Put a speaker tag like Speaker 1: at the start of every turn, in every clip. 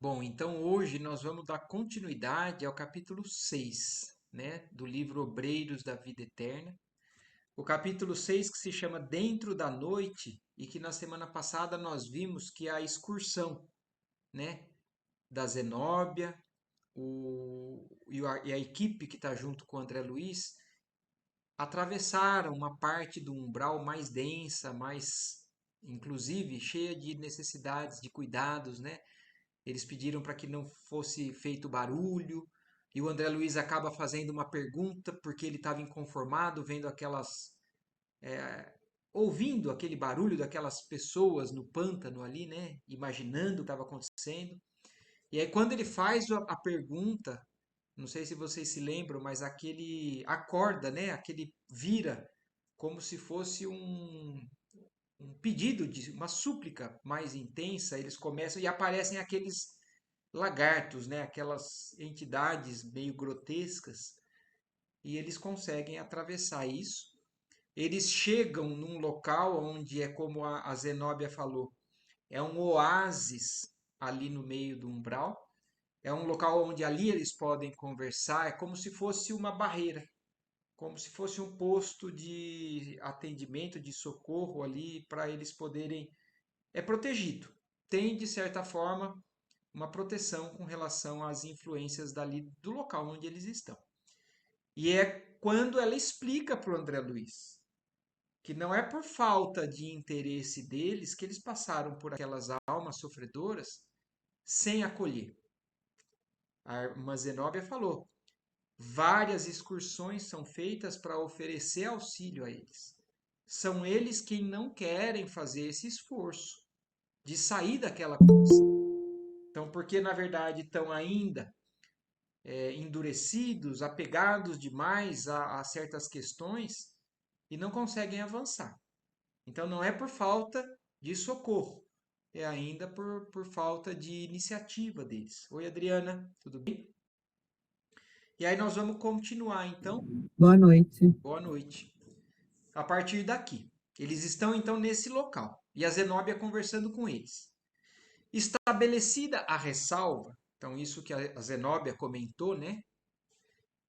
Speaker 1: Bom, então hoje nós vamos dar continuidade ao capítulo 6, né, do livro Obreiros da Vida Eterna. O capítulo 6 que se chama Dentro da Noite e que na semana passada nós vimos que a excursão, né, da Zenóbia e a equipe que está junto com o André Luiz atravessaram uma parte do umbral mais densa, mais, inclusive, cheia de necessidades, de cuidados, né? Eles pediram para que não fosse feito barulho, e o André Luiz acaba fazendo uma pergunta porque ele estava inconformado vendo ouvindo aquele barulho daquelas pessoas no pântano ali, né? Imaginando o que estava acontecendo. E aí quando ele faz a pergunta, não sei se vocês se lembram, mas aquele acorda, né? Aquele vira como se fosse um pedido de uma súplica mais intensa. Eles começam e aparecem aqueles lagartos, né? Aquelas entidades meio grotescas, e eles conseguem atravessar isso. Eles chegam num local onde é como a Zenóbia falou, é um oásis ali no meio do umbral. É um local onde ali eles podem conversar, é como se fosse uma barreira, como se fosse um posto de atendimento, de socorro ali para eles poderem. É protegido. Tem, de certa forma, uma proteção com relação às influências dali do local onde eles estão. E é quando ela explica para o André Luiz que não é por falta de interesse deles que eles passaram por aquelas almas sofredoras sem acolher. A irmã Zenóbia falou: várias excursões são feitas para oferecer auxílio a eles. São eles quem não querem fazer esse esforço de sair daquela condição. Então, porque na verdade estão ainda endurecidos, apegados demais a certas questões e não conseguem avançar. Então não é por falta de socorro, é ainda por falta de iniciativa deles. Oi, Adriana, tudo bem? E aí nós vamos continuar então.
Speaker 2: Boa noite.
Speaker 1: Boa noite. A partir daqui. Eles estão então nesse local e a Zenóbia conversando com eles. Estabelecida a ressalva, então isso que a Zenóbia comentou, né?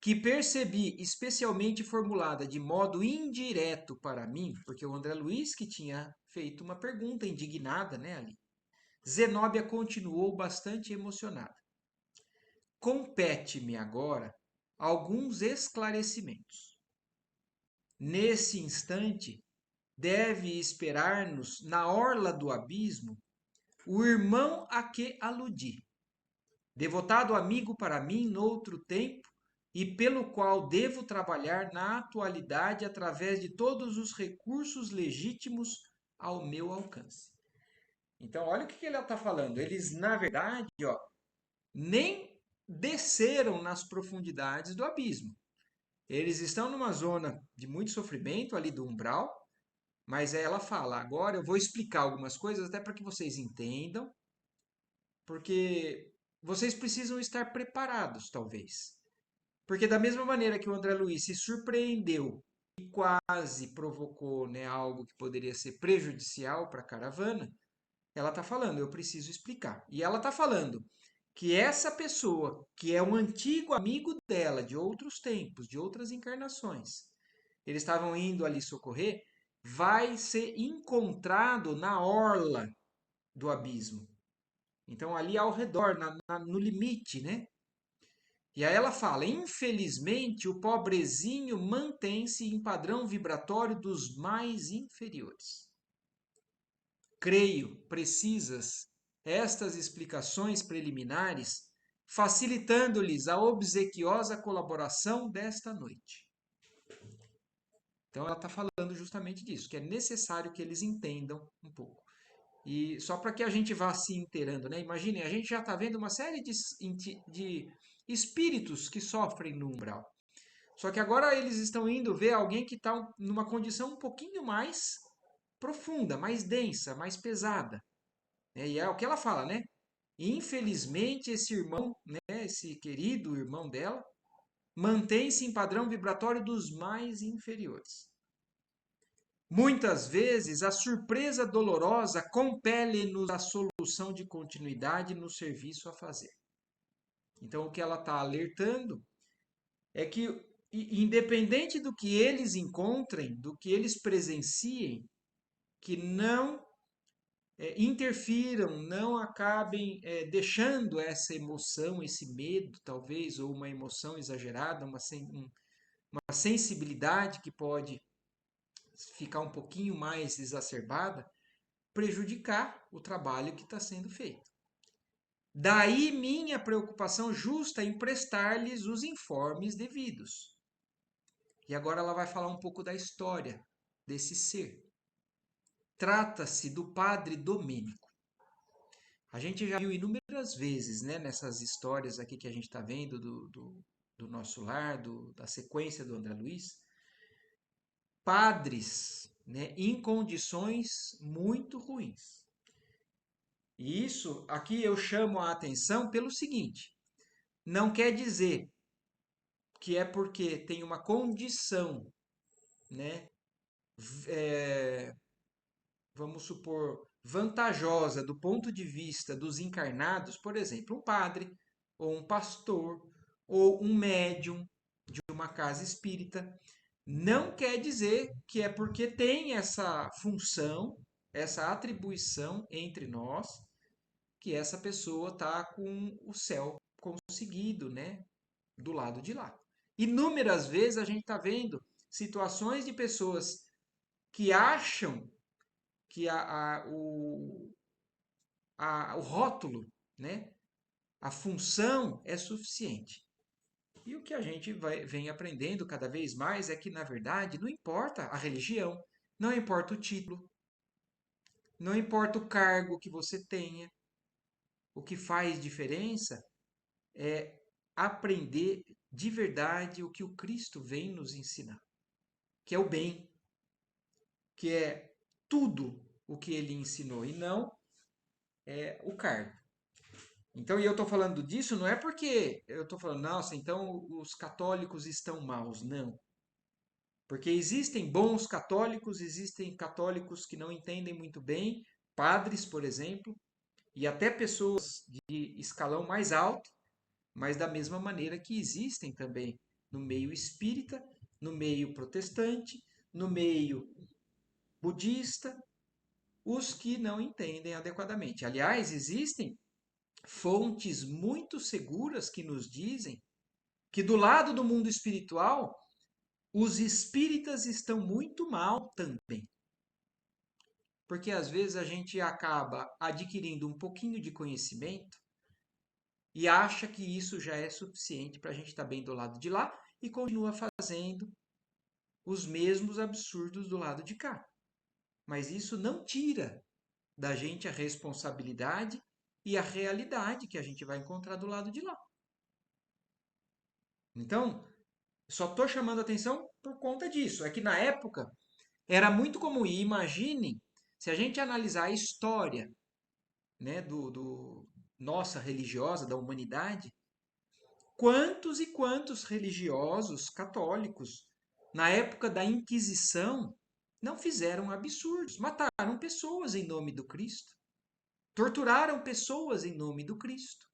Speaker 1: Que percebi especialmente formulada de modo indireto para mim, porque o André Luiz que tinha feito uma pergunta indignada, né, ali. Zenóbia continuou bastante emocionada. Compete-me agora alguns esclarecimentos. Nesse instante, deve esperar-nos na orla do abismo o irmão a que aludi, devotado amigo para mim noutro tempo e pelo qual devo trabalhar na atualidade através de todos os recursos legítimos ao meu alcance. Então, olha o que ele está falando. Eles, na verdade, ó, nem desceram nas profundidades do abismo. Eles estão numa zona de muito sofrimento ali do umbral, mas ela fala: agora eu vou explicar algumas coisas até para que vocês entendam, porque vocês precisam estar preparados, talvez. Porque da mesma maneira que o André Luiz se surpreendeu e quase provocou, né, algo que poderia ser prejudicial para a caravana, ela está falando, eu preciso explicar. E ela está falando que essa pessoa, que é um antigo amigo dela, de outros tempos, de outras encarnações, eles estavam indo ali socorrer, vai ser encontrado na orla do abismo. Então, ali ao redor, no limite, né? E aí ela fala: infelizmente, o pobrezinho mantém-se em padrão vibratório dos mais inferiores. Creio precisas estas explicações preliminares, facilitando-lhes a obsequiosa colaboração desta noite. Então ela está falando justamente disso, que é necessário que eles entendam um pouco. E só para que a gente vá se inteirando, né? Imaginem, a gente já está vendo uma série de espíritos que sofrem no umbral. Só que agora eles estão indo ver alguém que está numa condição um pouquinho mais profunda, mais densa, mais pesada. E é o que ela fala, né? Infelizmente, esse irmão, né, esse querido irmão dela, mantém-se em padrão vibratório dos mais inferiores. Muitas vezes, a surpresa dolorosa compele-nos à solução de continuidade no serviço a fazer. Então, o que ela está alertando é que, independente do que eles encontrem, do que eles presenciem, que não interfiram, não acabem deixando essa emoção, esse medo, talvez, ou uma emoção exagerada, uma sensibilidade que pode ficar um pouquinho mais exacerbada, prejudicar o trabalho que está sendo feito. Daí minha preocupação justa em prestar-lhes os informes devidos. E agora ela vai falar um pouco da história desse ser. Trata-se do padre Domênico. A gente já viu inúmeras vezes, né, nessas histórias aqui que a gente está vendo do nosso lar, da sequência do André Luiz, padres, né, em condições muito ruins. E isso aqui eu chamo a atenção pelo seguinte: não quer dizer que é porque tem uma condição, né, é, vamos supor, vantajosa do ponto de vista dos encarnados, por exemplo, um padre, ou um pastor, ou um médium de uma casa espírita, não quer dizer que é porque tem essa função, essa atribuição entre nós, que essa pessoa está com o céu conseguido, né, do lado de lá. Inúmeras vezes a gente está vendo situações de pessoas que acham que o rótulo, né, a função é suficiente. E o que a gente vem aprendendo cada vez mais é que, na verdade, não importa a religião, não importa o título, não importa o cargo que você tenha, o que faz diferença é aprender de verdade o que o Cristo vem nos ensinar, que é o bem, que é tudo o que ele ensinou e não o cargo. Então, e eu estou falando disso não é porque eu estou falando, nossa, então os católicos estão maus. Não. Porque existem bons católicos, existem católicos que não entendem muito bem, padres, por exemplo, e até pessoas de escalão mais alto, mas da mesma maneira que existem também no meio espírita, no meio protestante, no meio budista, os que não entendem adequadamente. Aliás, existem fontes muito seguras que nos dizem que do lado do mundo espiritual, os espíritas estão muito mal também. Porque às vezes a gente acaba adquirindo um pouquinho de conhecimento e acha que isso já é suficiente para a gente estar bem do lado de lá e continua fazendo os mesmos absurdos do lado de cá. Mas isso não tira da gente a responsabilidade e a realidade que a gente vai encontrar do lado de lá. Então, só estou chamando a atenção por conta disso. É que na época era muito comum. E imagine se a gente analisar a história, né, nossa religiosa, da humanidade, quantos e quantos religiosos católicos, na época da Inquisição, não fizeram absurdos, mataram pessoas em nome do Cristo, torturaram pessoas em nome do Cristo.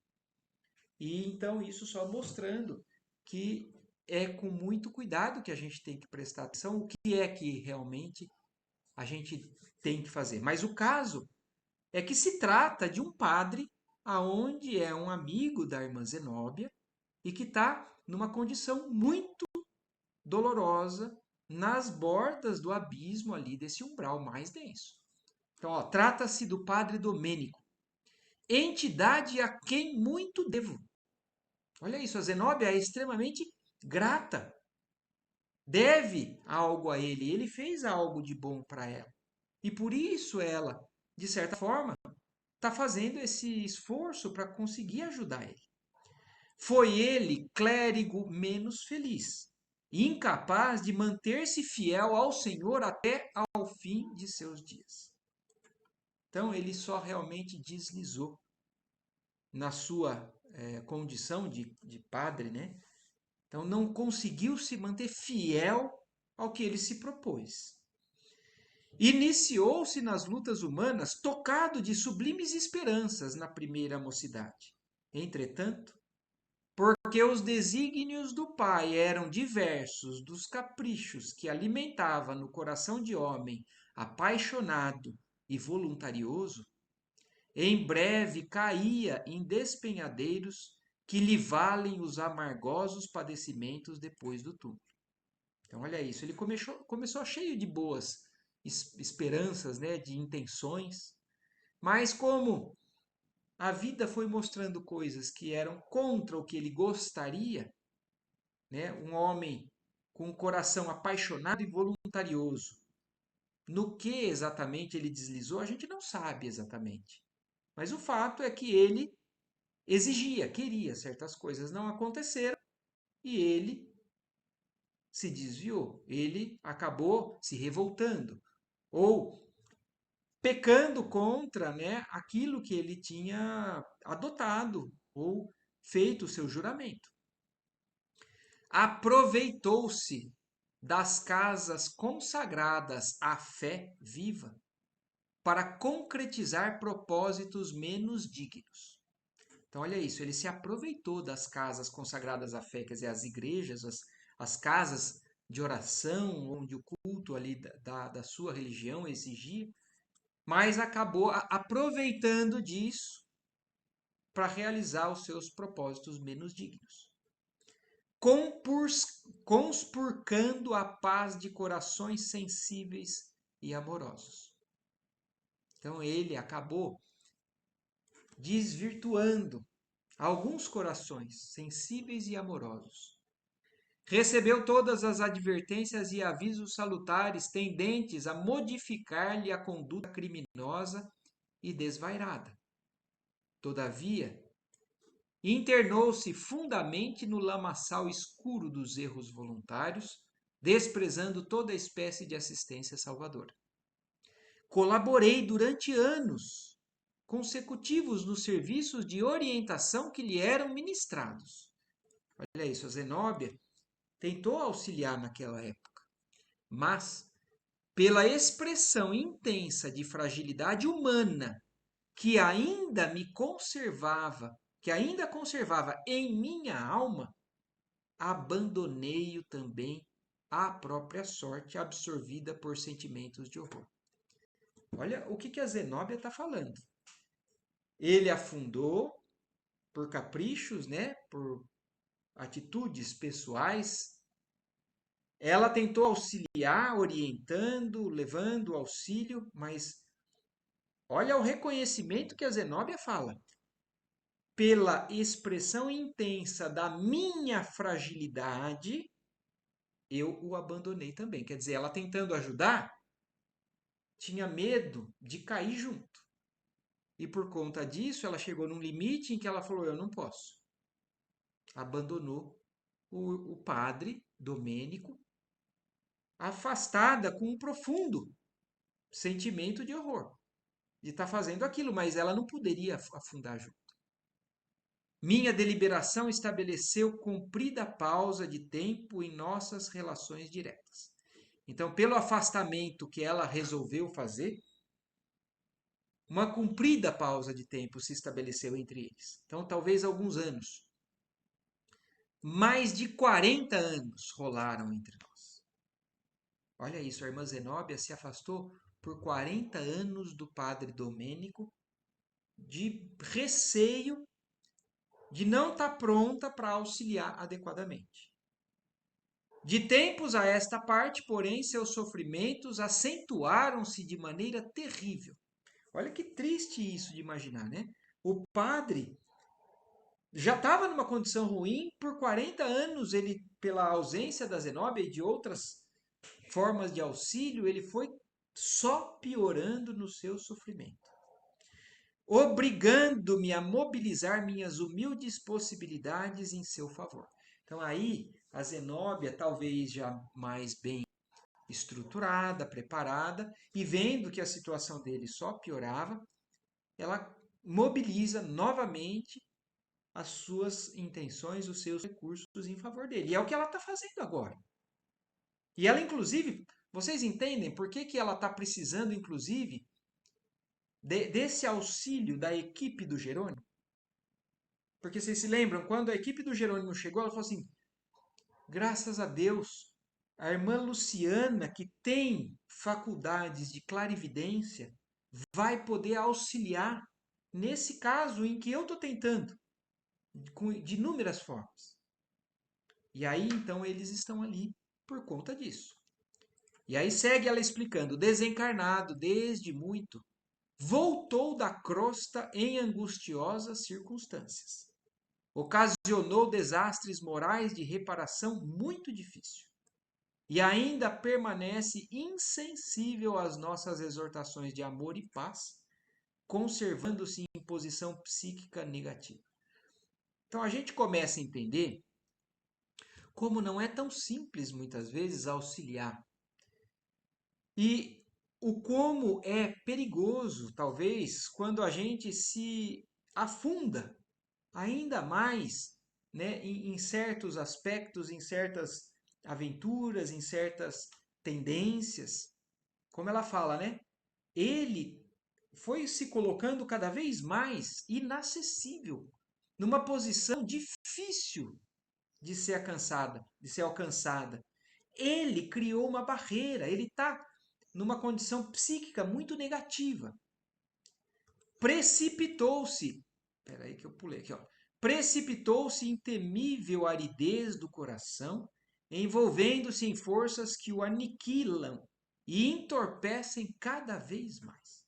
Speaker 1: E então isso só mostrando que é com muito cuidado que a gente tem que prestar atenção o que é que realmente a gente tem que fazer. Mas o caso é que se trata de um padre aonde é um amigo da irmã Zenóbia e que está numa condição muito dolorosa nas bordas do abismo ali desse umbral mais denso. Então, trata-se do padre Domênico, entidade a quem muito devo. Olha isso, a Zenóbia é extremamente grata, deve algo a ele, ele fez algo de bom para ela. E por isso ela, de certa forma, está fazendo esse esforço para conseguir ajudar ele. Foi ele, clérigo menos feliz, incapaz de manter-se fiel ao Senhor até ao fim de seus dias. Então ele só realmente deslizou na sua condição de padre, né? Então não conseguiu se manter fiel ao que ele se propôs. Iniciou-se nas lutas humanas tocado de sublimes esperanças na primeira mocidade. Entretanto, porque os desígnios do Pai eram diversos dos caprichos que alimentava no coração de homem apaixonado e voluntarioso, em breve caía em despenhadeiros que lhe valem os amargosos padecimentos depois do túmulo. Então, olha isso, ele começou cheio de boas esperanças, né, de intenções, mas como a vida foi mostrando coisas que eram contra o que ele gostaria, né, um homem com um coração apaixonado e voluntarioso. No que exatamente ele deslizou, a gente não sabe exatamente. Mas o fato é que ele exigia, queria certas coisas não aconteceram e ele se desviou, ele acabou se revoltando ou pecando contra, né, aquilo que ele tinha adotado ou feito o seu juramento. Aproveitou-se das casas consagradas à fé viva para concretizar propósitos menos dignos. Então, olha isso, ele se aproveitou das casas consagradas à fé, quer dizer, as igrejas, as casas de oração, onde o culto ali da sua religião exigia, mas acabou aproveitando disso para realizar os seus propósitos menos dignos. Conspurcando a paz de corações sensíveis e amorosos. Então ele acabou desvirtuando alguns corações sensíveis e amorosos. Recebeu todas as advertências e avisos salutares tendentes a modificar-lhe a conduta criminosa e desvairada. Todavia, internou-se fundamente no lamaçal escuro dos erros voluntários, desprezando toda espécie de assistência salvadora. Colaborei durante anos consecutivos nos serviços de orientação que lhe eram ministrados. Olha isso, a Zenóbia tentou auxiliar naquela época, mas pela expressão intensa de fragilidade humana que ainda conservava em minha alma, abandonei-o também à própria sorte, absorvida por sentimentos de horror. Olha o que a Zenóbia está falando. Ele afundou por caprichos, né, por atitudes pessoais. Ela tentou auxiliar, orientando, levando auxílio, mas olha o reconhecimento que a Zenóbia fala. Pela expressão intensa da minha fragilidade, eu o abandonei também. Quer dizer, ela tentando ajudar, tinha medo de cair junto. E por conta disso, ela chegou num limite em que ela falou: eu não posso. Abandonou o padre Domênico, afastada com um profundo sentimento de horror de estar fazendo aquilo, mas ela não poderia afundar junto. Minha deliberação estabeleceu comprida pausa de tempo em nossas relações diretas. Então, pelo afastamento que ela resolveu fazer, uma comprida pausa de tempo se estabeleceu entre eles. Então, talvez alguns anos. Mais de 40 anos rolaram entre nós. Olha isso, a irmã Zenóbia se afastou por 40 anos do padre Domênico, de receio de não estar pronta para auxiliar adequadamente. De tempos a esta parte, porém, seus sofrimentos acentuaram-se de maneira terrível. Olha que triste isso de imaginar, né? O padre já estava numa condição ruim por 40 anos, ele, pela ausência da Zenóbia e de outras formas de auxílio, ele foi só piorando no seu sofrimento, obrigando-me a mobilizar minhas humildes possibilidades em seu favor. Então aí, a Zenóbia, talvez já mais bem estruturada, preparada, e vendo que a situação dele só piorava, ela mobiliza novamente as suas intenções, os seus recursos em favor dele. E é o que ela está fazendo agora. E ela, inclusive, Vocês entendem por que que ela está precisando, inclusive, desse auxílio da equipe do Jerônimo? Porque vocês se lembram, quando a equipe do Jerônimo chegou, ela falou assim: graças a Deus, a irmã Luciana, que tem faculdades de clarividência, vai poder auxiliar nesse caso em que eu estou tentando, de inúmeras formas. E aí, então, eles estão ali por conta disso. E aí segue ela explicando: desencarnado desde muito, voltou da crosta em angustiosas circunstâncias. Ocasionou desastres morais de reparação muito difícil. E ainda permanece insensível às nossas exortações de amor e paz, conservando-se em posição psíquica negativa. Então a gente começa a entender como não é tão simples, muitas vezes, auxiliar. E o como é perigoso, talvez, quando a gente se afunda ainda mais, né, em certos aspectos, em certas aventuras, em certas tendências. Como ela fala, né? Ele foi se colocando cada vez mais inacessível, numa posição difícil de ser alcançada. Ele criou uma barreira, ele está numa condição psíquica muito negativa. Precipitou-se, peraí que eu pulei aqui, ó. Precipitou-se em temível aridez do coração, envolvendo-se em forças que o aniquilam e entorpecem cada vez mais.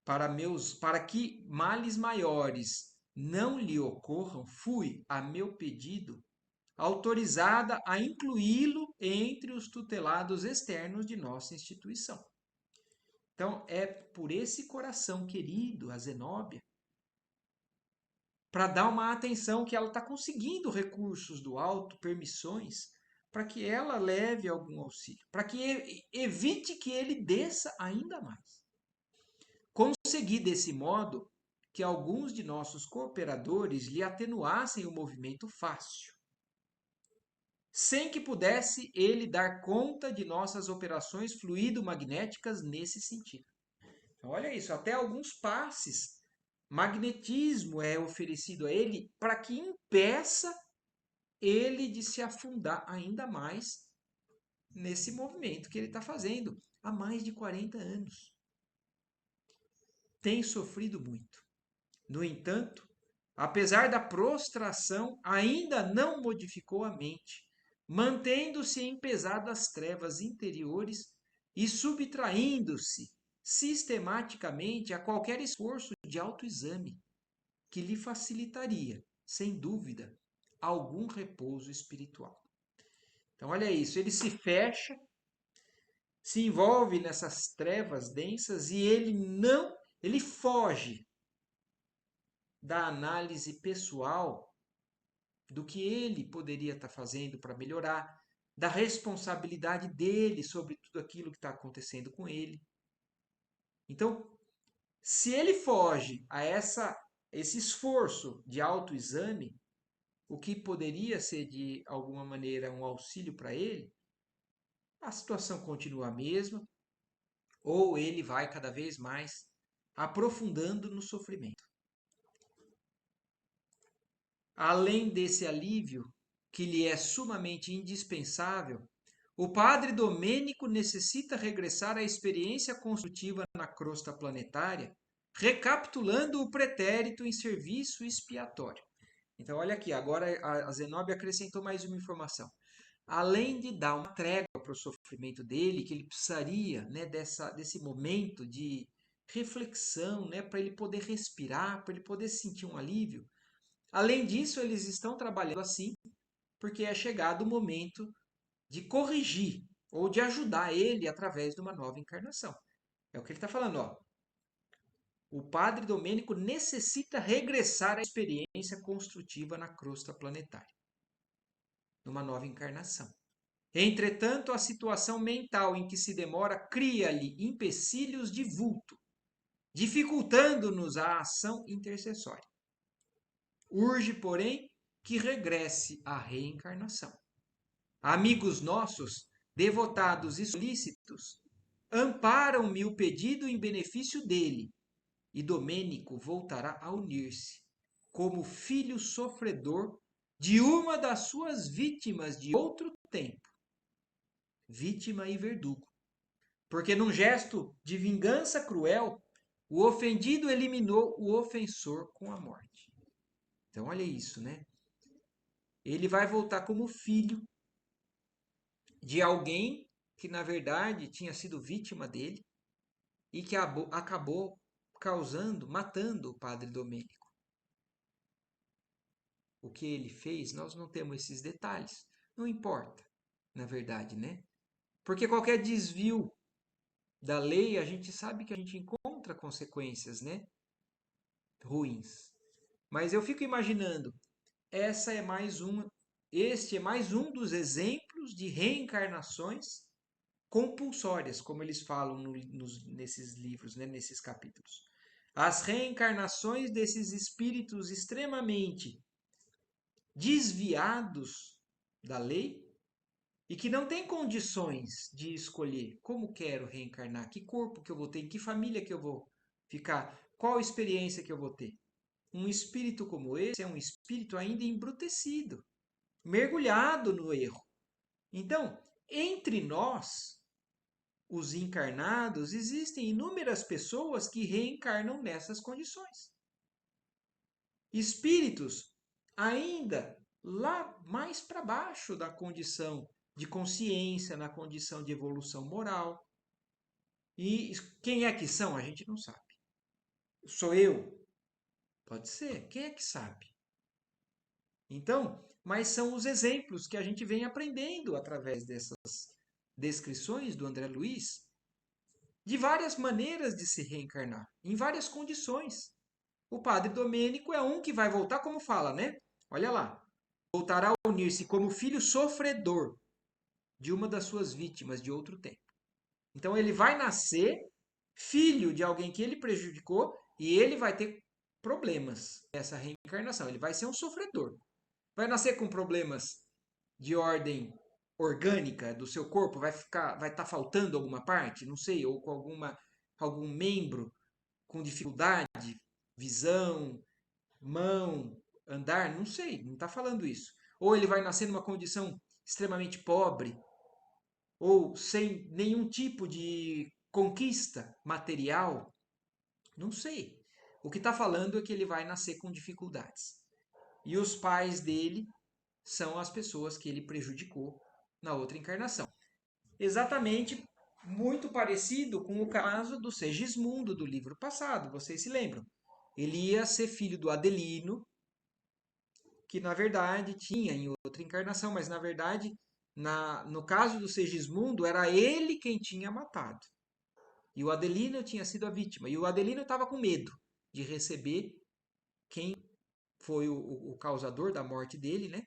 Speaker 1: Para que males maiores não lhe ocorram, fui, a meu pedido, autorizada a incluí-lo entre os tutelados externos de nossa instituição. Então, é por esse coração querido, a Zenóbia, para dar uma atenção que ela está conseguindo recursos do alto, permissões, para que ela leve algum auxílio, para que evite que ele desça ainda mais. Consegui, desse modo, que alguns de nossos cooperadores lhe atenuassem o movimento fácil, sem que pudesse ele dar conta de nossas operações fluido-magnéticas nesse sentido. Então, olha isso, até alguns passes, magnetismo é oferecido a ele para que impeça ele de se afundar ainda mais nesse movimento que ele está fazendo há mais de 40 anos. Tem sofrido muito. No entanto, apesar da prostração, ainda não modificou a mente, mantendo-se em pesadas trevas interiores e subtraindo-se sistematicamente a qualquer esforço de autoexame que lhe facilitaria, sem dúvida, algum repouso espiritual. Então, olha isso, ele se fecha, se envolve nessas trevas densas e ele foge da análise pessoal do que ele poderia estar fazendo para melhorar, da responsabilidade dele sobre tudo aquilo que está acontecendo com ele. Então, se ele foge a esse esforço de autoexame, o que poderia ser de alguma maneira um auxílio para ele, a situação continua a mesma, ou ele vai cada vez mais aprofundando no sofrimento. Além desse alívio, que lhe é sumamente indispensável, o padre Domênico necessita regressar à experiência construtiva na crosta planetária, recapitulando o pretérito em serviço expiatório. Então, olha aqui, agora a Zenóbia acrescentou mais uma informação. Além de dar uma trégua para o sofrimento dele, que ele precisaria, né, desse momento de reflexão, né, para ele poder respirar, para ele poder sentir um alívio. Além disso, eles estão trabalhando assim, porque é chegado o momento de corrigir ou de ajudar ele através de uma nova encarnação. É o que ele está falando, ó. O padre Domênico necessita regressar à experiência construtiva na crosta planetária, numa nova encarnação. Entretanto, a situação mental em que se demora cria-lhe empecilhos de vulto, dificultando-nos a ação intercessória. Urge, porém, que regresse à reencarnação. Amigos nossos devotados e solícitos, amparam-me o pedido em benefício dele, e Domênico voltará a unir-se, como filho sofredor de uma das suas vítimas de outro tempo, vítima e verdugo. Porque num gesto de vingança cruel, o ofendido eliminou o ofensor com a morte. Então, olha isso, né? Ele vai voltar como filho de alguém que, na verdade, tinha sido vítima dele e que acabou causando, matando o padre Domênico. O que ele fez, nós não temos esses detalhes. Não importa, na verdade, né? Porque qualquer desvio da lei, a gente sabe que a gente encontra consequências, né? Ruins. Mas eu fico imaginando, essa é mais uma, este é mais um dos exemplos de reencarnações compulsórias, como eles falam nesses livros, né, nesses capítulos. As reencarnações desses espíritos extremamente desviados da lei e que não têm condições de escolher como quero reencarnar, que corpo que eu vou ter, em que família que eu vou ficar, qual experiência que eu vou ter. Um espírito como esse é um espírito ainda embrutecido, mergulhado no erro. Então, entre nós, os encarnados, existem inúmeras pessoas que reencarnam nessas condições. Espíritos ainda lá mais para baixo da condição de consciência, na condição de evolução moral. E quem é que são? A gente não sabe. Sou eu? Pode ser. Quem é que sabe? Então, mas são os exemplos que a gente vem aprendendo através dessas descrições do André Luiz, de várias maneiras de se reencarnar, em várias condições. O padre Domênico é um que vai voltar, como fala, né? Olha lá. Voltará a unir-se como filho sofredor de uma das suas vítimas de outro tempo. Então ele vai nascer filho de alguém que ele prejudicou e ele vai ter problemas nessa reencarnação. Ele vai ser um sofredor. Vai nascer com problemas de ordem orgânica do seu corpo, vai estar faltando alguma parte, não sei, ou com algum membro com dificuldade, visão, mão, andar, não sei, não está falando isso. Ou ele vai nascer numa condição extremamente pobre, ou sem nenhum tipo de conquista material, não sei. O que está falando é que ele vai nascer com dificuldades. E os pais dele são as pessoas que ele prejudicou na outra encarnação. Exatamente muito parecido com o caso do Segismundo do livro passado, vocês se lembram? Ele ia ser filho do Adelino, que na verdade tinha em outra encarnação, mas na verdade, no caso do Segismundo, era ele quem tinha matado. E o Adelino tinha sido a vítima. E o Adelino estava com medo de receber quem foi o causador da morte dele, né?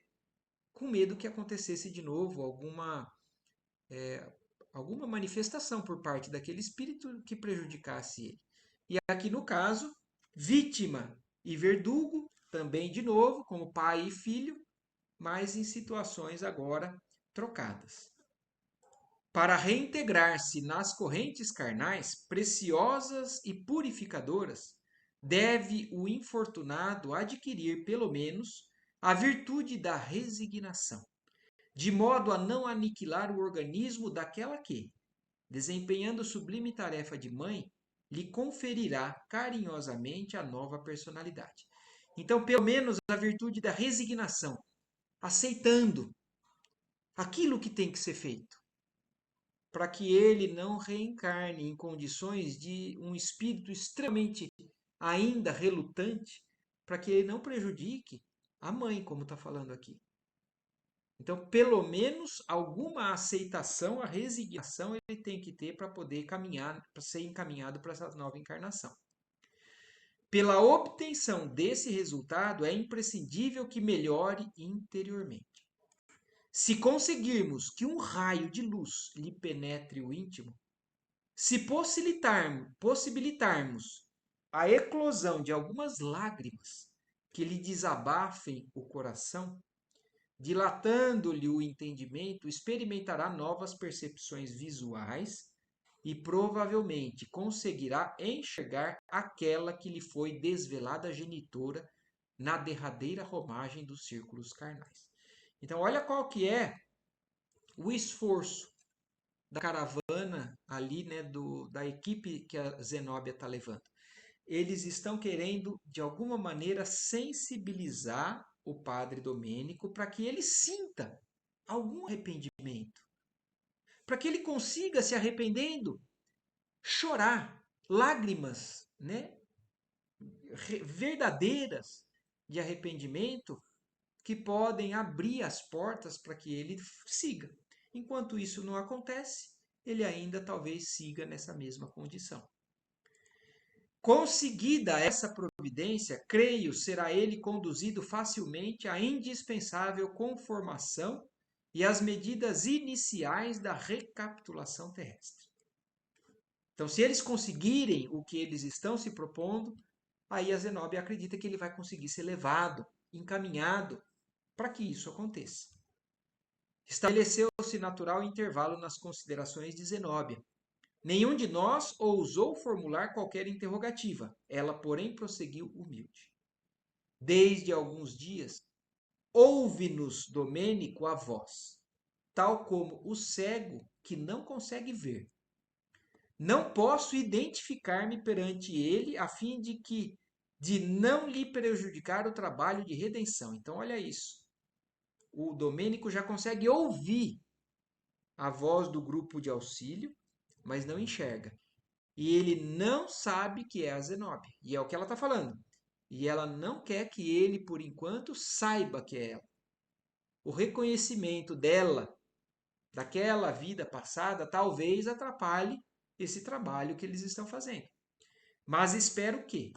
Speaker 1: Com medo que acontecesse de novo alguma manifestação por parte daquele espírito que prejudicasse ele. E aqui no caso, vítima e verdugo, também de novo, como pai e filho, mas em situações agora trocadas. Para reintegrar-se nas correntes carnais preciosas e purificadoras, deve o infortunado adquirir, pelo menos, a virtude da resignação, de modo a não aniquilar o organismo daquela que, desempenhando sublime tarefa de mãe, lhe conferirá carinhosamente a nova personalidade. Então, pelo menos a virtude da resignação, aceitando aquilo que tem que ser feito, para que ele não reencarne em condições de um espírito extremamente ainda relutante, para que ele não prejudique a mãe, como está falando aqui. Então, pelo menos alguma aceitação, a resignação ele tem que ter para poder caminhar, para ser encaminhado para essa nova encarnação. Pela obtenção desse resultado, é imprescindível que melhore interiormente. Se conseguirmos que um raio de luz lhe penetre o íntimo, se possibilitarmos a eclosão de algumas lágrimas que lhe desabafem o coração, dilatando-lhe o entendimento, experimentará novas percepções visuais e provavelmente conseguirá enxergar aquela que lhe foi desvelada genitora na derradeira romagem dos círculos carnais. Então, olha qual que é o esforço da caravana ali, né, da equipe que a Zenóbia está levando. Eles estão querendo, de alguma maneira, sensibilizar o padre Domênico para que ele sinta algum arrependimento, para que ele consiga, se arrependendo, chorar lágrimas, né, verdadeiras de arrependimento que podem abrir as portas para que ele siga. Enquanto isso não acontece, ele ainda talvez siga nessa mesma condição. Conseguida essa providência, creio será ele conduzido facilmente à indispensável conformação e às medidas iniciais da recapitulação terrestre. Então, se eles conseguirem o que eles estão se propondo, aí a Zenóbia acredita que ele vai conseguir ser levado, encaminhado para que isso aconteça. Estabeleceu-se natural intervalo nas considerações de Zenóbia. Nenhum de nós ousou formular qualquer interrogativa. Ela, porém, prosseguiu humilde. Desde alguns dias, ouve-nos, Domênico, a voz, tal como o cego que não consegue ver. Não posso identificar-me perante ele a fim de não lhe prejudicar o trabalho de redenção. Então, olha isso. O Domênico já consegue ouvir a voz do grupo de auxílio, mas não enxerga. E ele não sabe que é a Zenóbia. E é o que ela está falando. E ela não quer que ele, por enquanto, saiba que é ela. O reconhecimento dela, daquela vida passada, talvez atrapalhe esse trabalho que eles estão fazendo. Mas espero que,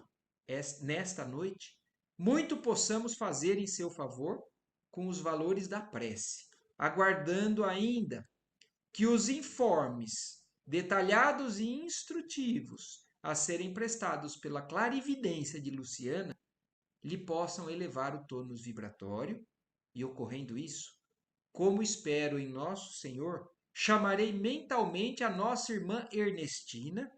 Speaker 1: nesta noite, muito possamos fazer em seu favor com os valores da prece, aguardando ainda que os informes detalhados e instrutivos a serem prestados pela clarividência de Luciana lhe possam elevar o tônus vibratório, e ocorrendo isso, como espero em nosso Senhor, chamarei mentalmente a nossa irmã Ernestina,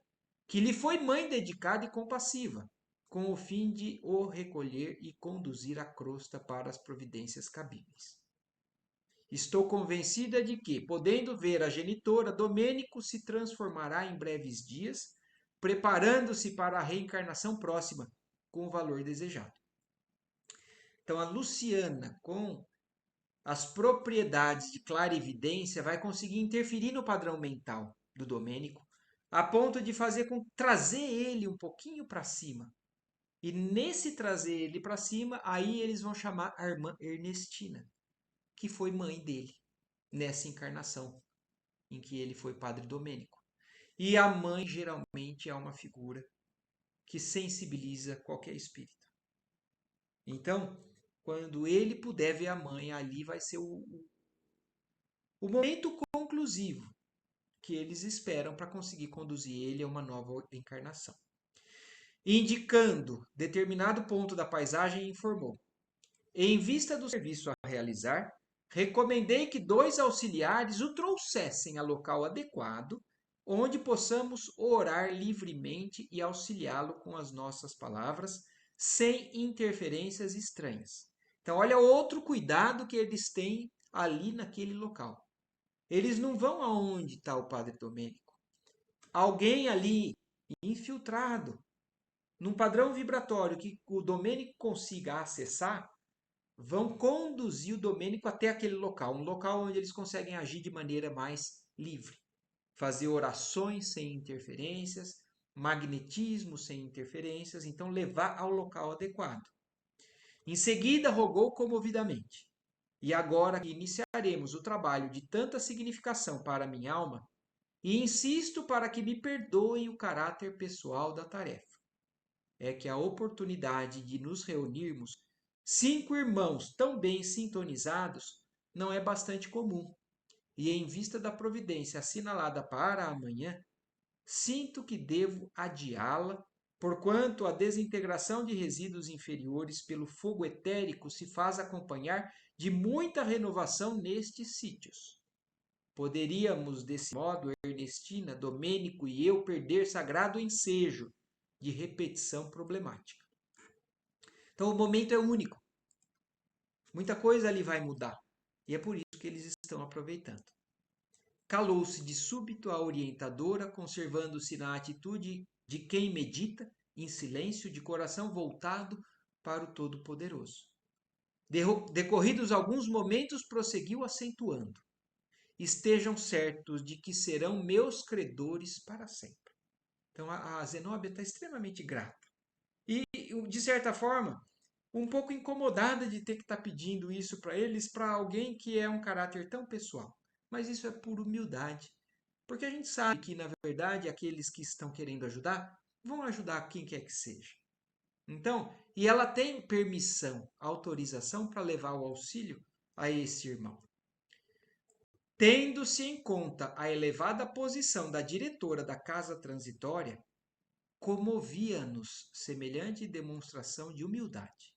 Speaker 1: que lhe foi mãe dedicada e compassiva, com o fim de o recolher e conduzir a crosta para as providências cabíveis. Estou convencida de que, podendo ver a genitora, Domênico se transformará em breves dias, preparando-se para a reencarnação próxima, com o valor desejado. Então, a Luciana, com as propriedades de clarividência, vai conseguir interferir no padrão mental do Domênico, a ponto de trazer ele um pouquinho para cima. E nesse trazer ele para cima, aí eles vão chamar a irmã Ernestina, que foi mãe dele nessa encarnação em que ele foi padre Domênico. E a mãe geralmente é uma figura que sensibiliza qualquer espírito. Então, quando ele puder ver a mãe, ali vai ser o momento conclusivo que eles esperam para conseguir conduzir ele a uma nova encarnação. Indicando determinado ponto da paisagem, informou: em vista do serviço a realizar, recomendei que 2 auxiliares o trouxessem a local adequado, onde possamos orar livremente e auxiliá-lo com as nossas palavras, sem interferências estranhas. Então, olha outro cuidado que eles têm ali naquele local. Eles não vão aonde está o padre Domênico. Alguém ali infiltrado, num padrão vibratório que o Domênico consiga acessar, vão conduzir o Domênico até aquele local, um local onde eles conseguem agir de maneira mais livre. Fazer orações sem interferências, magnetismo sem interferências, então levar ao local adequado. Em seguida, rogou comovidamente: e agora que iniciaremos o trabalho de tanta significação para minha alma, e insisto para que me perdoem o caráter pessoal da tarefa, é que a oportunidade de nos reunirmos 5 irmãos tão bem sintonizados não é bastante comum, e em vista da providência assinalada para amanhã, sinto que devo adiá-la porquanto a desintegração de resíduos inferiores pelo fogo etérico se faz acompanhar de muita renovação nestes sítios. Poderíamos, desse modo, Ernestina, Domênico e eu perder sagrado ensejo de repetição problemática. Então o momento é único. Muita coisa ali vai mudar. E é por isso que eles estão aproveitando. Calou-se de súbito a orientadora, conservando-se na atitude de quem medita, em silêncio, de coração voltado para o Todo-Poderoso. Decorridos alguns momentos, prosseguiu acentuando: estejam certos de que serão meus credores para sempre. Então a Zenóbia está extremamente grata. E, de certa forma, um pouco incomodada de ter que estar pedindo isso para eles, para alguém que é um caráter tão pessoal. Mas isso é por humildade. Porque a gente sabe que, na verdade, aqueles que estão querendo ajudar vão ajudar quem quer que seja. Então, e ela tem permissão, autorização para levar o auxílio a esse irmão. Tendo-se em conta a elevada posição da diretora da casa transitória, comovia-nos semelhante demonstração de humildade.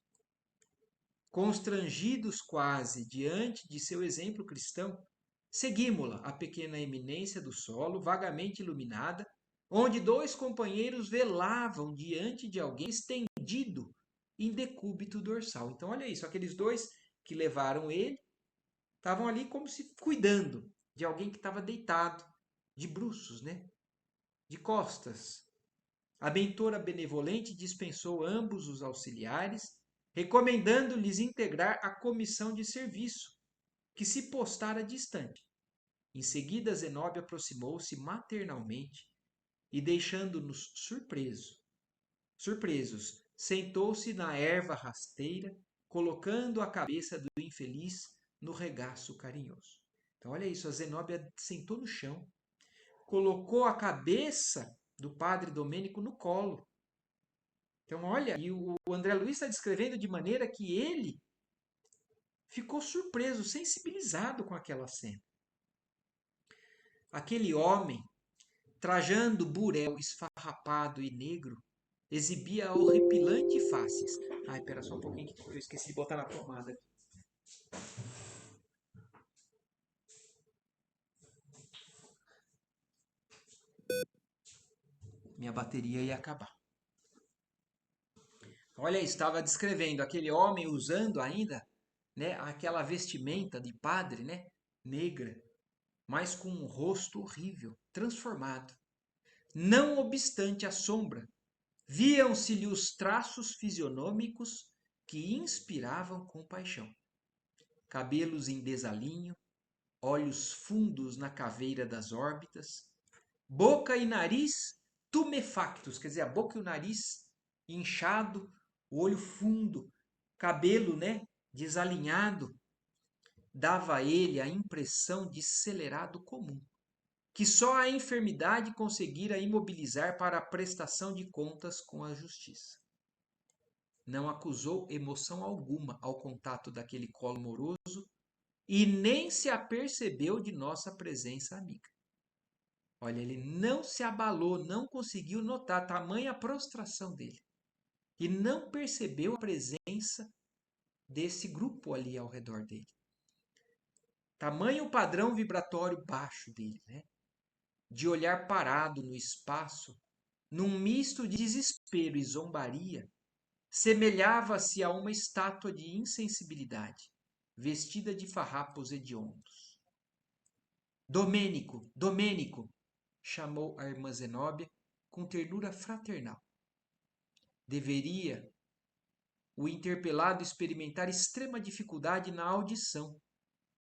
Speaker 1: Constrangidos quase diante de seu exemplo cristão, seguimos-la à pequena eminência do solo, vagamente iluminada, onde dois companheiros velavam diante de alguém estendido em decúbito dorsal. Então, olha isso, aqueles dois que levaram ele estavam ali como se cuidando de alguém que estava deitado, de bruços, né? De costas. A mentora benevolente dispensou ambos os auxiliares, recomendando-lhes integrar a comissão de serviço, que se postara distante. Em seguida, Zenóbia aproximou-se maternalmente e, deixando-nos surpresos, sentou-se na erva rasteira, colocando a cabeça do infeliz no regaço carinhoso. Então, olha isso, a Zenóbia sentou no chão, colocou a cabeça do padre Domênico no colo. Então, olha, e o André Luiz está descrevendo de maneira que ele ficou surpreso, sensibilizado com aquela cena. Aquele homem, trajando burel esfarrapado e negro, exibia horripilante faces. Ai, espera só um pouquinho que eu esqueci de botar na tomada. Minha bateria ia acabar. Olha, estava descrevendo aquele homem usando ainda, né, aquela vestimenta de padre, né, negra, mas com um rosto horrível, transformado. Não obstante a sombra, viam-se-lhe os traços fisionômicos que inspiravam compaixão. Cabelos em desalinho, olhos fundos na caveira das órbitas, boca e nariz tumefactos, quer dizer, a boca e o nariz inchado, o olho fundo, cabelo, né, desalinhado, dava a ele a impressão de celerado comum, que só a enfermidade conseguira imobilizar para a prestação de contas com a justiça. Não acusou emoção alguma ao contato daquele colo moroso e nem se apercebeu de nossa presença amiga. Olha, ele não se abalou, não conseguiu notar tamanha prostração dele. E não percebeu a presença desse grupo ali ao redor dele. Tamanho padrão vibratório baixo dele, né? De olhar parado no espaço, num misto de desespero e zombaria, semelhava-se a uma estátua de insensibilidade, vestida de farrapos hediondos. Domênico, Domênico, chamou a irmã Zenóbia com ternura fraternal. Deveria o interpelado experimentar extrema dificuldade na audição,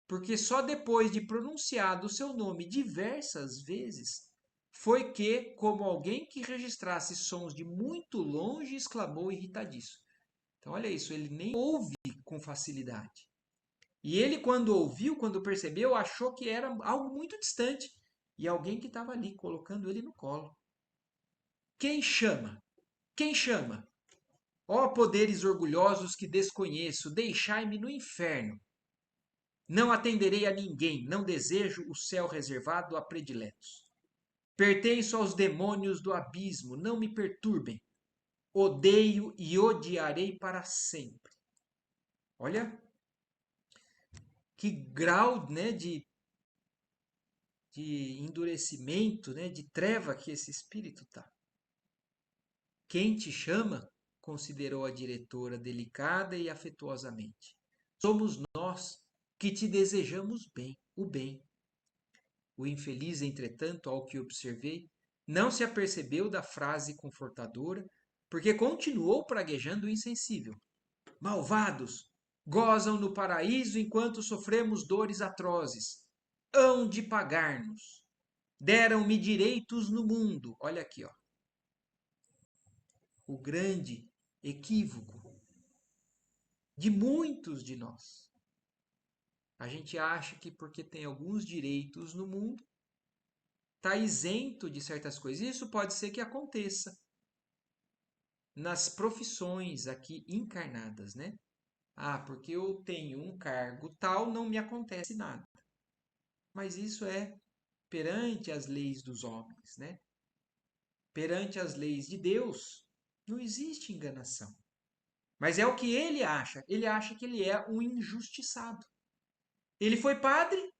Speaker 1: porque só depois de pronunciado o seu nome diversas vezes foi que, como alguém que registrasse sons de muito longe, exclamou irritadíssimo. Então, olha isso, ele nem ouve com facilidade. E ele, quando ouviu, quando percebeu, achou que era algo muito distante e alguém que estava ali, colocando ele no colo. Quem chama? Quem chama? Ó poderes orgulhosos que desconheço, deixai-me no inferno. Não atenderei a ninguém, não desejo o céu reservado a prediletos. Pertenço aos demônios do abismo, não me perturbem. odeio e odiarei para sempre. Olha que grau, né, de endurecimento, né, de treva que esse espírito está. Quem te chama? Considerou a diretora delicada e afetuosamente. Somos nós que te desejamos bem, o bem. O infeliz, entretanto, ao que observei, não se apercebeu da frase confortadora, porque continuou praguejando insensível. Malvados, gozam no paraíso enquanto sofremos dores atrozes. Hão de pagar-nos. Deram-me direitos no mundo. Olha aqui, ó. O grande equívoco de muitos de nós. A gente acha que porque tem alguns direitos no mundo, está isento de certas coisas. Isso pode ser que aconteça nas profissões aqui encarnadas, né? Ah, porque eu tenho um cargo tal, não me acontece nada. Mas isso é perante as leis dos homens, né? Perante as leis de Deus, não existe enganação. Mas é o que ele acha. Ele acha que ele é um injustiçado. Ele foi padre,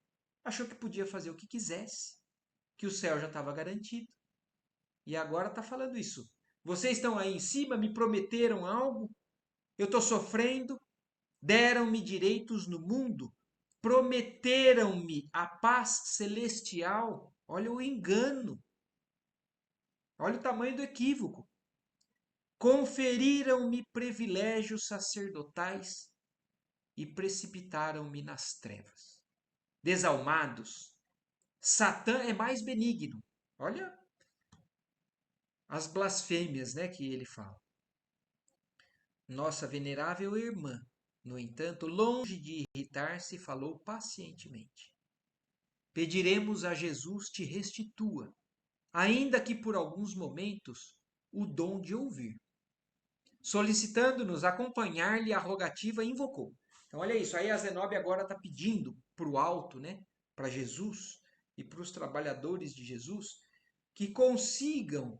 Speaker 1: achou que podia fazer o que quisesse, que o céu já estava garantido. E agora está falando isso. Vocês estão aí em cima, me prometeram algo, eu estou sofrendo, deram-me direitos no mundo, prometeram-me a paz celestial. Olha o engano, olha o tamanho do equívoco. Conferiram-me privilégios sacerdotais e precipitaram-me nas trevas. Desalmados, Satã é mais benigno. Olha as blasfêmias, né, que ele fala. Nossa venerável irmã, no entanto, longe de irritar-se, falou pacientemente. Pediremos a Jesus te restitua, ainda que por alguns momentos, o dom de ouvir. Solicitando-nos acompanhar-lhe a rogativa, invocou. Então, olha isso, aí a Zenobia agora está pedindo para o alto, né, para Jesus e para os trabalhadores de Jesus, que consigam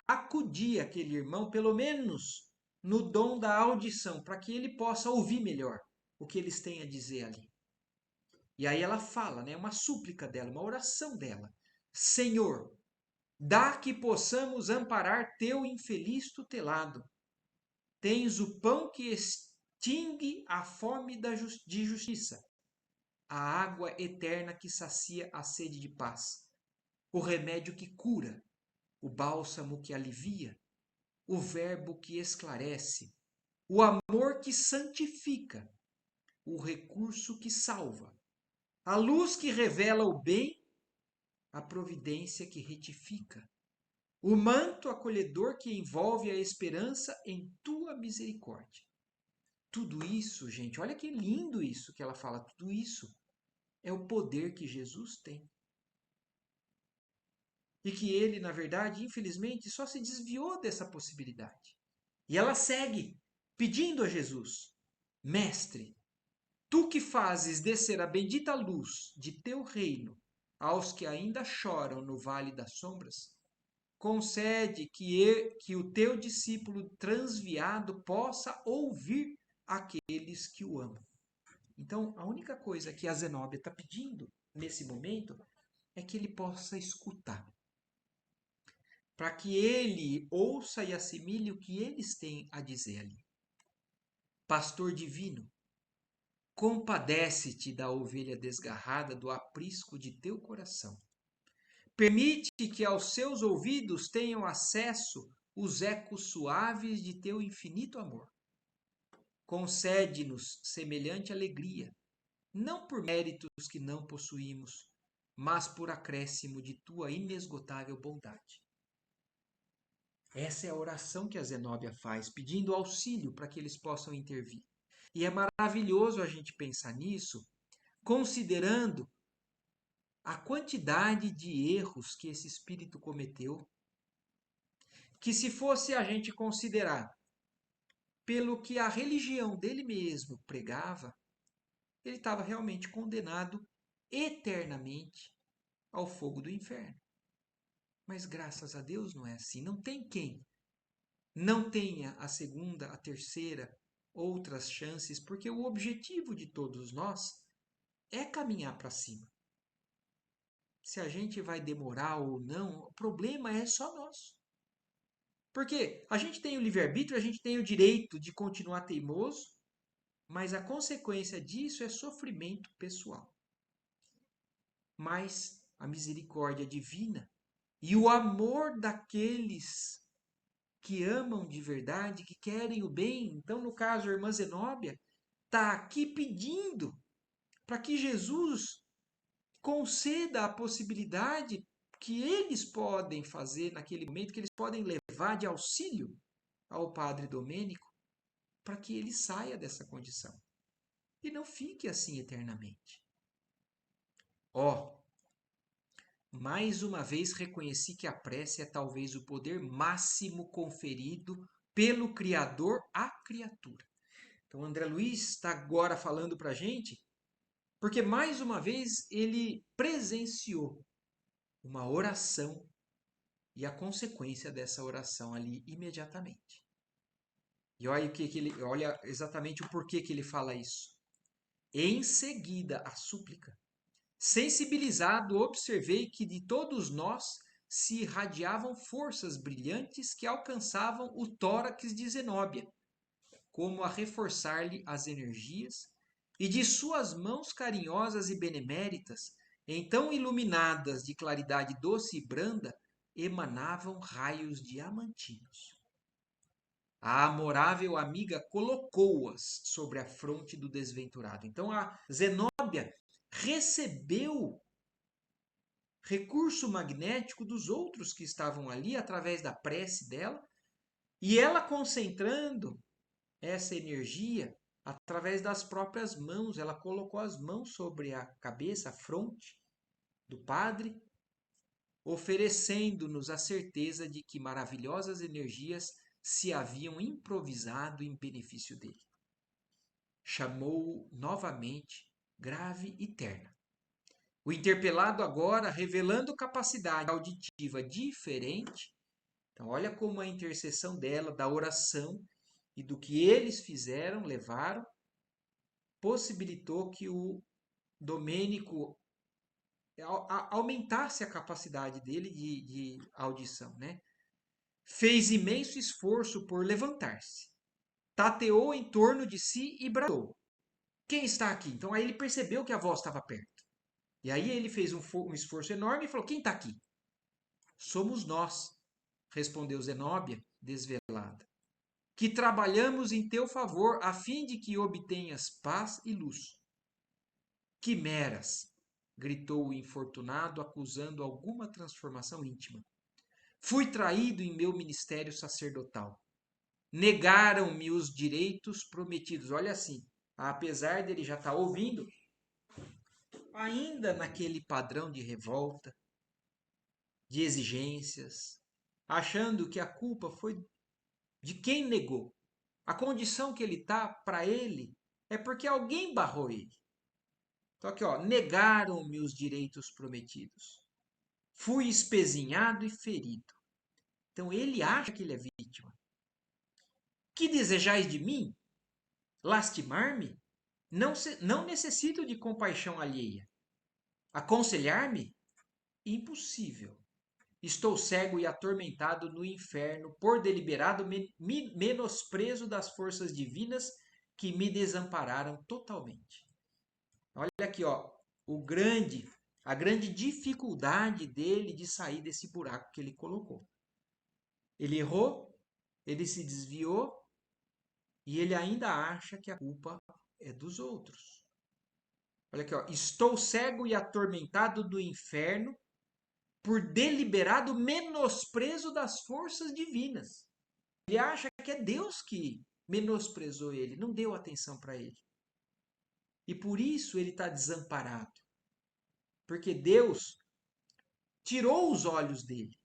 Speaker 1: acudir aquele irmão, pelo menos no dom da audição, para que ele possa ouvir melhor o que eles têm a dizer ali. E aí ela fala, né, uma súplica dela, uma oração dela. Senhor, dá que possamos amparar teu infeliz tutelado. Tens o pão que extingue a fome de justiça, a água eterna que sacia a sede de paz, o remédio que cura, o bálsamo que alivia, o verbo que esclarece, o amor que santifica, o recurso que salva, a luz que revela o bem, a providência que retifica, o manto acolhedor que envolve a esperança em tua misericórdia. Tudo isso, gente, olha que lindo isso que ela fala, tudo isso é o poder que Jesus tem. E que ele, na verdade, infelizmente, só se desviou dessa possibilidade. E ela segue pedindo a Jesus: Mestre, tu que fazes descer a bendita luz de teu reino aos que ainda choram no vale das sombras, concede que o teu discípulo transviado possa ouvir aqueles que o amam. Então, a única coisa que a Zenóbia está pedindo nesse momento é que ele possa escutar, para que ele ouça e assimile o que eles têm a dizer ali. Pastor divino, compadece-te da ovelha desgarrada do aprisco de teu coração. Permite que aos seus ouvidos tenham acesso os ecos suaves de teu infinito amor. Concede-nos semelhante alegria, não por méritos que não possuímos, mas por acréscimo de tua inesgotável bondade. Essa é a oração que a Zenóbia faz, pedindo auxílio para que eles possam intervir. E é maravilhoso a gente pensar nisso, considerando a quantidade de erros que esse espírito cometeu, que se fosse a gente considerar pelo que a religião dele mesmo pregava, ele estava realmente condenado eternamente ao fogo do inferno. Mas graças a Deus não é assim. Não tem quem não tenha a segunda, a terceira, outras chances, porque o objetivo de todos nós é caminhar para cima. Se a gente vai demorar ou não, o problema é só nosso. Porque a gente tem o livre-arbítrio, a gente tem o direito de continuar teimoso, mas a consequência disso é sofrimento pessoal. Mas a misericórdia divina e o amor daqueles que amam de verdade, que querem o bem. Então, no caso, a irmã Zenóbia está aqui pedindo para que Jesus conceda a possibilidade que eles podem fazer naquele momento, que eles podem levar de auxílio ao padre Domênico, para que ele saia dessa condição e não fique assim eternamente. Ó, mais uma vez reconheci que a prece é talvez o poder máximo conferido pelo Criador à criatura. Então, André Luiz está agora falando para a gente, porque mais uma vez ele presenciou uma oração e a consequência dessa oração ali imediatamente. E olha exatamente o porquê que ele fala isso. Em seguida, a súplica. Sensibilizado, observei que de todos nós se irradiavam forças brilhantes que alcançavam o tórax de Zenóbia, como a reforçar-lhe as energias, e de suas mãos carinhosas e beneméritas, então iluminadas de claridade doce e branda, emanavam raios diamantinos. A amorável amiga colocou-as sobre a fronte do desventurado. Então a Zenóbia recebeu recurso magnético dos outros que estavam ali através da prece dela, e ela concentrando essa energia através das próprias mãos, ela colocou as mãos sobre a cabeça, a fronte do padre, oferecendo-nos a certeza de que maravilhosas energias se haviam improvisado em benefício dele. Chamou-o novamente, grave e terna. O interpelado agora, revelando capacidade auditiva diferente, então olha como a intercessão dela, da oração e do que eles fizeram, levaram, possibilitou que o Domênico aumentasse a capacidade dele de audição, né? Fez imenso esforço por levantar-se, tateou em torno de si e bradou: quem está aqui? Então aí ele percebeu que a voz estava perto. E aí ele fez um esforço enorme e falou: quem está aqui? Somos nós, respondeu Zenóbia, desvelada, que trabalhamos em teu favor a fim de que obtenhas paz e luz. Quimeras, gritou o infortunado, acusando alguma transformação íntima. Fui traído em meu ministério sacerdotal. Negaram-me os direitos prometidos. Olha assim, apesar dele já estar ouvindo, ainda naquele padrão de revolta, de exigências, achando que a culpa foi de quem negou. A condição que ele está, para ele, é porque alguém barrou ele. Então aqui, ó, negaram-me os direitos prometidos. Fui espezinhado e ferido. Então ele acha que ele é vítima. Que desejais de mim? Lastimar-me? Não necessito de compaixão alheia. Aconselhar-me? Impossível. Estou cego e atormentado no inferno por deliberado menosprezo das forças divinas que me desampararam totalmente. Olha aqui, ó, a grande dificuldade dele de sair desse buraco que ele colocou. Ele errou, ele se desviou e ele ainda acha que a culpa é dos outros. Olha aqui, ó, estou cego e atormentado do inferno por deliberado menosprezo das forças divinas. Ele acha que é Deus que menosprezou ele, não deu atenção para ele. E por isso ele está desamparado. Porque Deus tirou os olhos dele.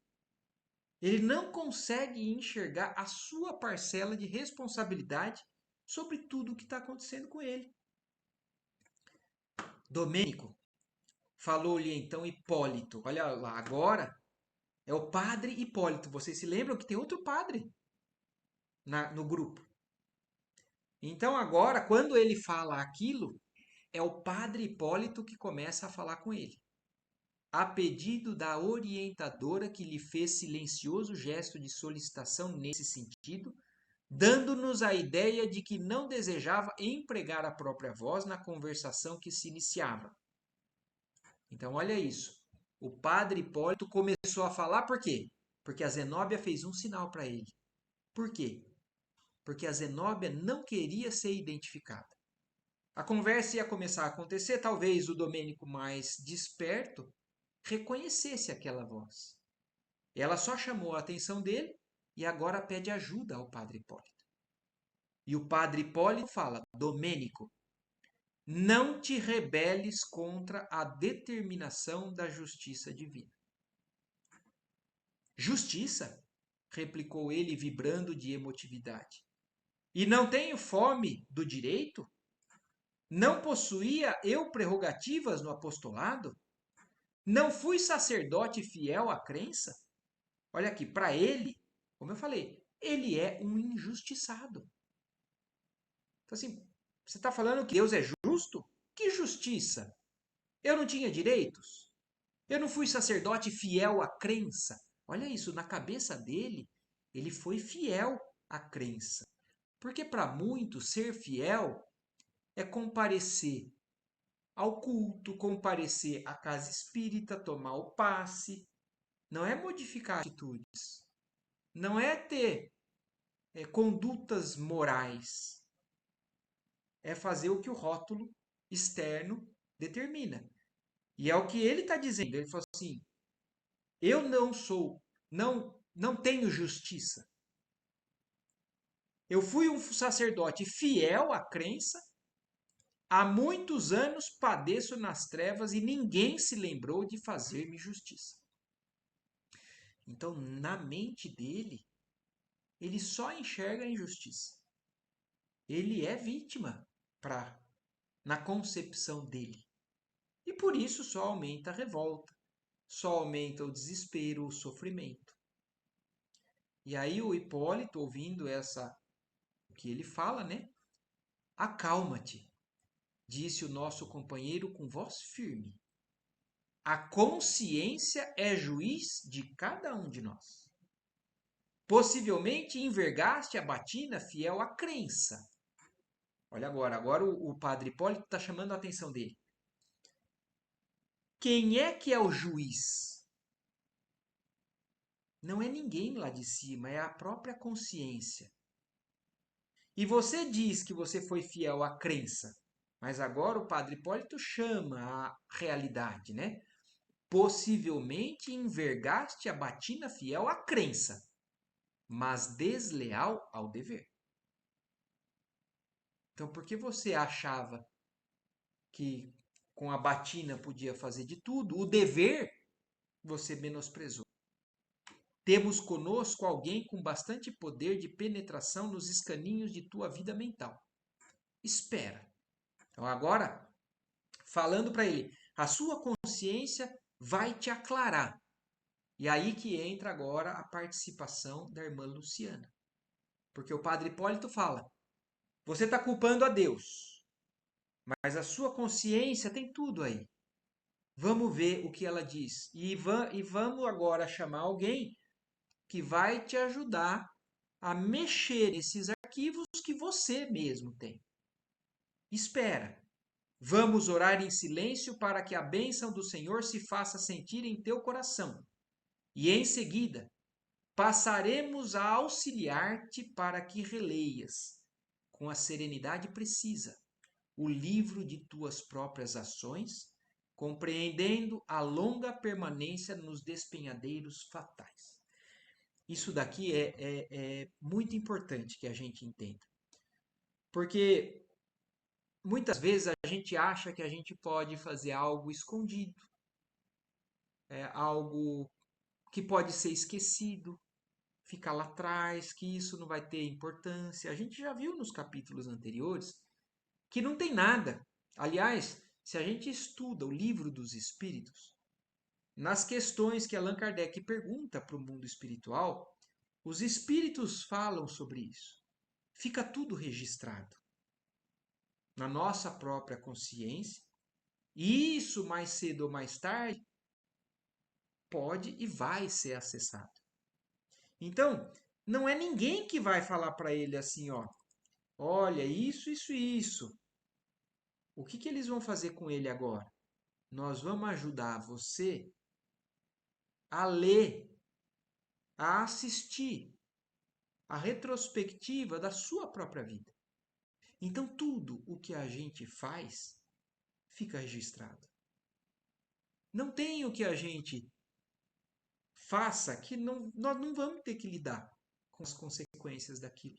Speaker 1: Ele não consegue enxergar a sua parcela de responsabilidade sobre tudo o que está acontecendo com ele. Domênico, falou-lhe então Hipólito. Olha lá, agora é o padre Hipólito. Vocês se lembram que tem outro padre? no grupo. Então agora, quando ele fala aquilo, é o padre Hipólito que começa a falar com ele. A pedido da orientadora que lhe fez silencioso gesto de solicitação nesse sentido, dando-nos a ideia de que não desejava empregar a própria voz na conversação que se iniciava. Então, olha isso. O padre Hipólito começou a falar por quê? Porque a Zenóbia fez um sinal para ele. Por quê? Porque a Zenóbia não queria ser identificada. A conversa ia começar a acontecer, talvez o Domênico mais desperto reconhecesse aquela voz. Ela só chamou a atenção dele e agora pede ajuda ao padre Hipólito. E o padre Hipólito fala: Domênico, não te rebeles contra a determinação da justiça divina. Justiça? Replicou ele, vibrando de emotividade. E não tenho fome do direito? Não possuía eu prerrogativas no apostolado? Não fui sacerdote fiel à crença? Olha aqui, para ele, como eu falei, ele é um injustiçado. Então, assim, você está falando que Deus é justo? Que justiça? Eu não tinha direitos? Eu não fui sacerdote fiel à crença? Olha isso, na cabeça dele, ele foi fiel à crença. Porque para muitos, ser fiel é comparecer ao culto, comparecer à casa espírita, tomar o passe. Não é modificar atitudes. Não é ter condutas morais. É fazer o que o rótulo externo determina. E é o que ele está dizendo. Ele falou assim: eu não tenho justiça. Eu fui um sacerdote fiel à crença. Há muitos anos padeço nas trevas e ninguém se lembrou de fazer-me justiça. Então, na mente dele, ele só enxerga a injustiça. Ele é vítima na concepção dele. E por isso só aumenta a revolta, só aumenta o desespero, o sofrimento. E aí o Hipólito, ouvindo o que ele fala, né? Acalma-te, disse o nosso companheiro com voz firme. A consciência é juiz de cada um de nós. Possivelmente envergaste a batina fiel à crença. Olha agora o padre Hipólito está chamando a atenção dele. Quem é que é o juiz? Não é ninguém lá de cima, é a própria consciência. E você diz que você foi fiel à crença, mas agora o padre Hipólito chama a realidade, né? Possivelmente envergaste a batina fiel à crença, mas desleal ao dever. Então, por que você achava que com a batina podia fazer de tudo? O dever você menosprezou. Temos conosco alguém com bastante poder de penetração nos escaninhos de tua vida mental. Espera. Então, agora, falando para ele, a sua consciência vai te aclarar. E aí que entra agora a participação da irmã Luciana. Porque o padre Hipólito fala, você está culpando a Deus, mas a sua consciência tem tudo aí. Vamos ver o que ela diz. E vamos agora chamar alguém que vai te ajudar a mexer nesses arquivos que você mesmo tem. Espera. Vamos orar em silêncio para que a bênção do Senhor se faça sentir em teu coração. E em seguida, passaremos a auxiliar-te para que releias, com a serenidade precisa, o livro de tuas próprias ações, compreendendo a longa permanência nos despenhadeiros fatais. Isso daqui é muito importante que a gente entenda. Porque muitas vezes a gente acha que a gente pode fazer algo escondido, algo que pode ser esquecido, ficar lá atrás, que isso não vai ter importância. A gente já viu nos capítulos anteriores que não tem nada. Aliás, se a gente estuda o livro dos Espíritos, nas questões que Allan Kardec pergunta para o mundo espiritual, Os espíritos falam sobre isso. Fica tudo registrado na nossa própria consciência. E isso, mais cedo ou mais tarde, pode e vai ser acessado. Então, não é ninguém que vai falar para ele assim, ó, olha, isso. O que eles vão fazer com ele agora? Nós vamos ajudar você a ler, a assistir a retrospectiva da sua própria vida. Então, tudo o que a gente faz fica registrado. Não tem o que a gente faça que nós não vamos ter que lidar com as consequências daquilo.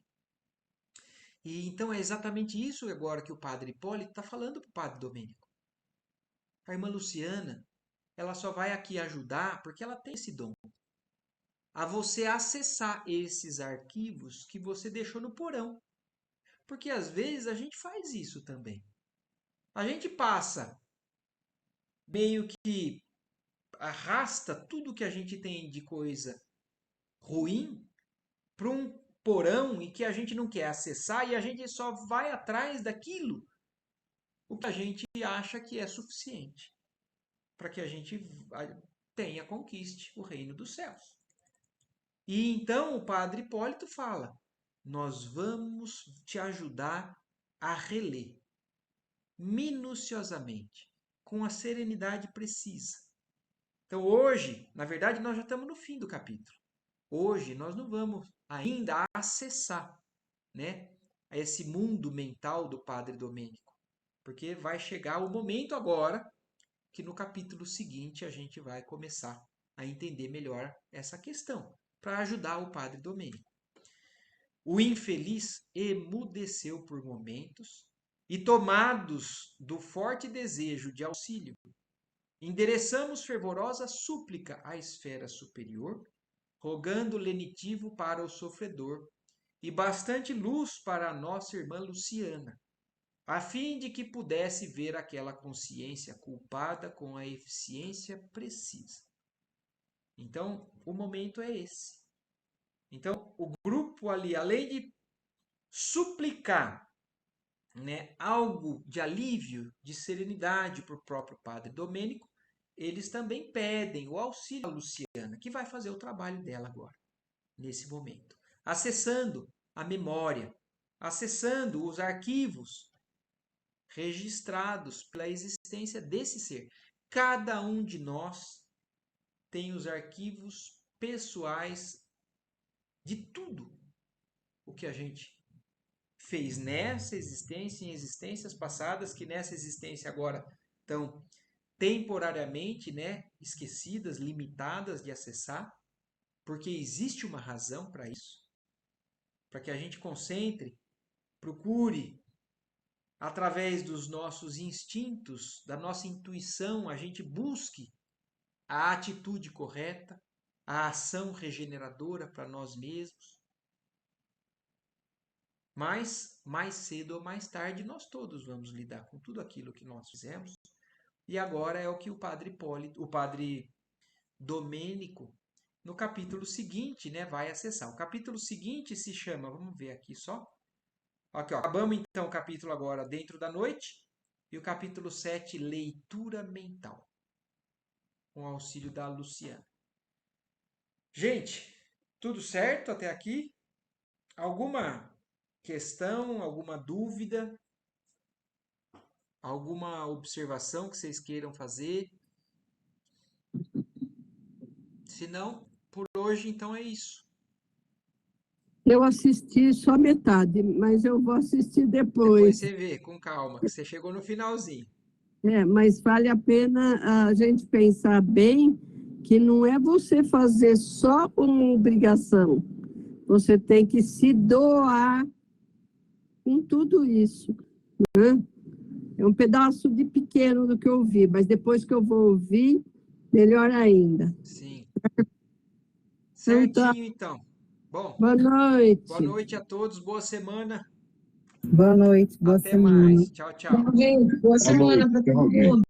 Speaker 1: E então é exatamente isso agora que o padre Hipólito está falando para o padre Domênico. A irmã Luciana, ela só vai aqui ajudar porque ela tem esse dom. A você acessar esses arquivos que você deixou no porão. Porque às vezes a gente faz isso também. A gente passa meio que arrasta tudo que a gente tem de coisa ruim para um porão e que a gente não quer acessar e a gente só vai atrás daquilo o que a gente acha que é suficiente para que a gente tenha, conquiste o reino dos céus. E então o padre Hipólito fala, nós vamos te ajudar a reler minuciosamente, com a serenidade precisa. Então hoje, na verdade, nós já estamos no fim do capítulo. Hoje nós não vamos ainda acessar, né, esse mundo mental do padre Domênico, porque vai chegar o momento agora que no capítulo seguinte a gente vai começar a entender melhor essa questão, para ajudar o padre Domênico. O infeliz emudeceu por momentos e, tomados do forte desejo de auxílio, endereçamos fervorosa súplica à esfera superior, rogando lenitivo para o sofredor e bastante luz para a nossa irmã Luciana, a fim de que pudesse ver aquela consciência culpada com a eficiência precisa. Então, o momento é esse. Então, o grupo ali, além de suplicar, né, algo de alívio, de serenidade para o próprio padre Domênico, eles também pedem o auxílio da Luciana, que vai fazer o trabalho dela agora, nesse momento. Acessando a memória, acessando os arquivos registrados pela existência desse ser. Cada um de nós tem os arquivos pessoais de tudo o que a gente fez nessa existência, em existências passadas, que nessa existência agora estão temporariamente, né, esquecidas, limitadas de acessar, porque existe uma razão para isso, para que a gente concentre, procure, através dos nossos instintos, da nossa intuição, a gente busque a atitude correta, a ação regeneradora para nós mesmos. Mas, mais cedo ou mais tarde, nós todos vamos lidar com tudo aquilo que nós fizemos. E agora é o que o padre Hipólito, o padre Domênico, no capítulo seguinte, né, vai acessar. O capítulo seguinte se chama, vamos ver aqui só. Aqui, ó, acabamos então o capítulo agora dentro da noite. E o capítulo 7, leitura mental, com auxílio da Luciana. Gente, tudo certo até aqui? Alguma questão, alguma dúvida, alguma observação que vocês queiram fazer? Se não, por hoje então é isso.
Speaker 2: Eu assisti só metade, mas eu vou assistir
Speaker 1: Depois
Speaker 2: depois.
Speaker 1: você vê, com calma, que você chegou no finalzinho.
Speaker 2: Mas vale a pena a gente pensar bem que não é você fazer só uma obrigação. Você tem que se doar com tudo isso, né? É um pedaço de pequeno do que eu ouvi, mas depois que eu vou ouvir, melhor ainda.
Speaker 1: Sim.
Speaker 2: Então tá.
Speaker 1: Certinho, então. Bom,
Speaker 2: Boa noite.
Speaker 1: boa noite a todos, boa semana.
Speaker 3: Boa noite, boa
Speaker 1: Até
Speaker 3: semana.
Speaker 1: mais. Tchau, tchau.
Speaker 3: Gente, boa semana para todo mundo.